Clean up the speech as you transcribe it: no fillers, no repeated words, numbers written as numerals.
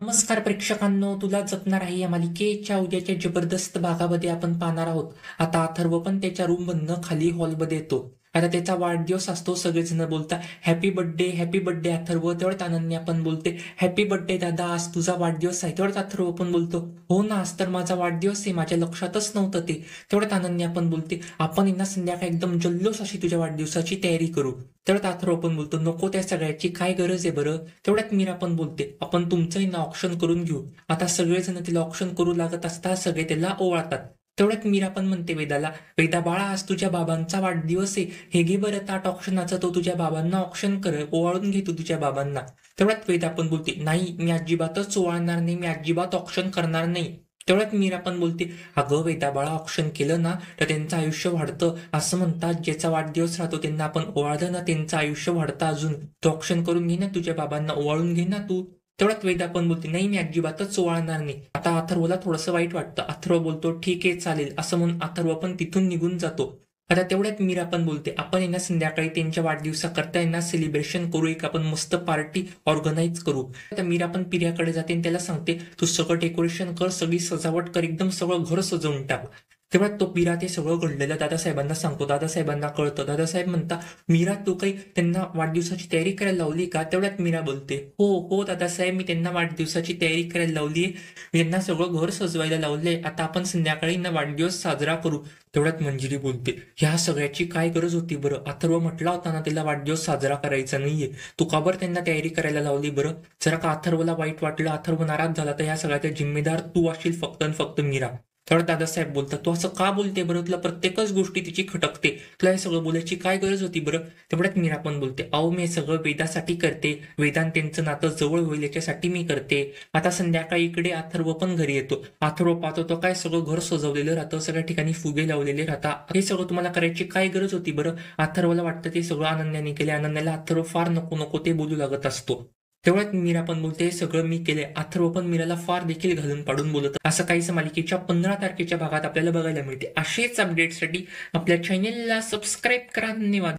नमस्कार प्रेक्षकांनो, तुला जपणार आहे या मालिकेच्या उद्याच्या जबरदस्त भागामध्ये आपण पाहणार आहोत. आता अथर्व पण त्याच्या रूम मधनं खाली हॉलमध्ये येतो. आता त्याचा वाढदिवस असतो. सगळेजण बोलतात हॅपी बर्थडे अथर्व. तेवढ्यात अनन्या पण बोलते हॅपी बर्थडे दादा, आज तुझा वाढदिवस आहे. तेवढ्यात अथर्व पण बोलतो हो ना, आज तर माझा वाढदिवस आहे, माझ्या लक्षातच नव्हतं ते. तेवढ्यात अनन्या पण बोलते आपण यांना संध्याकाळी एकदम जल्लोष अशी तुझ्या वाढदिवसाची तयारी करू. तेवढ्यात अथर्व पण बोलतो नको, त्या सगळ्याची काय गरज आहे बरं. तेवढ्यात मीरा पण बोलते आपण तुमचंही ना ऑप्शन करून घेऊ. आता सगळेजण तिला ऑप्शन करू लागत असता सगळे त्याला ओवाळतात. तेवढ्यात मीरा पण म्हणते वेदाला, वेदा बाळा, आज तुझ्या बाबांचा वाढदिवस आहे, हे घे बरं ताट ऑप्शनाचं, तो तुझ्या बाबांना ऑप्शन कर, ओवाळून घे तू तुझ्या बाबांना. तेवढ्यात वेदा पण बोलते नाही, मी अजिबातच ओवाळणार नाही, मी अजिबात ऑप्शन करणार नाही. तेवढ्यात मीरा पण बोलते अगं वेदा बाळा, ऑप्शन केलं ना तर त्यांचं आयुष्य वाढतं. असं म्हणतात ज्याचा वाढदिवस राहतो त्यांना आपण ओवाळलं ना त्यांचं आयुष्य वाढतं अजून. तू ऑप्शन करून घे ना, तुझ्या बाबांना ओवाळून घे ना तू. तेवढ्यात वेदा पण बोलते नाही, मी अजिबातच ओवाळणार नाही. आता अथर्वला थोडंसं वाईट वाटतं. अथर्व बोलतो ठीक आहे चालेल, असं म्हणून अथर्व पण तिथून निघून जातो. आता तेवढ्यात मीरा पण बोलते आपण यांना संध्याकाळी त्यांच्या वाढदिवसाकरता यांना सेलिब्रेशन करू, एक आपण मस्त पार्टी ऑर्गनाईज करू. आता मीरा पण पिर्याकडे जाते आणि त्याला सांगते तू सगळं डेकोरेशन कर, सगळी सजावट कर, एकदम सगळं घर सजवून टाक. तेव्हा तो पिरा ते सगळं घडलेलं दादासाहेबांना सांगतो. दादासाहेबांना कळतं. दादासाहेब म्हणता मीरा तू काही त्यांना वाढदिवसाची तयारी करायला लावली का. तेवढ्यात मीरा बोलते हो हो दादासाहेब, मी त्यांना वाढदिवसाची तयारी करायला लावली, यांना सगळं घर सजवायला लावलंय, आता आपण संध्याकाळी ना वाढदिवस साजरा करू. तेवढ्यात मंजिरी बोलते ह्या सगळ्याची काय गरज होती बरं. अथर्व म्हटला होता ना त्याला वाढदिवस साजरा करायचा नाहीये, तू का बरं त्यांना तयारी करायला लावली बरं. जरा का अथर्वला वाईट वाटलं, अथर्व नाराज झाला, तर ह्या सगळ्याचा जिम्मेदार तू असशील फक्त आणि फक्त मीरा. तर दादासाहेब बोलतात तू असं का बोलते बरं, तुला प्रत्येकच गोष्टी तिची खटकते, तुला हे सगळं बोलायची काय गरज होती बरं. तेवढ्यात मीरा पण बोलते अहो मी हे सगळं वेदासाठी करते, वेदांत त्यांचं नातं जवळ होईल याच्यासाठी मी करते. आता संध्याकाळी इकडे अथर्व पण घरी येतो. अथर्व पाहतो तो काय सगळं घर सजवलेलं राहतं, सगळ्या ठिकाणी फुगे लावलेले राहतात. हे सगळं तुम्हाला करायची काय गरज होती बरं. अथर्वला वाटतं ते सगळं अनन्याने केले, अनन्याला अथर्व फार नको नको ते बोलू लागत असतो. तेवढ्यात मीरा पण बोलते हे सगळं मी केले. अथर्व पण मीराला फार देखील घालून पाडून बोलत. असं काहीच मालिकेच्या 15 तारखेच्या भागात आपल्याला बघायला मिळते. असेच अपडेटसाठी आपल्या चॅनेलला सबस्क्राईब करा. धन्यवाद.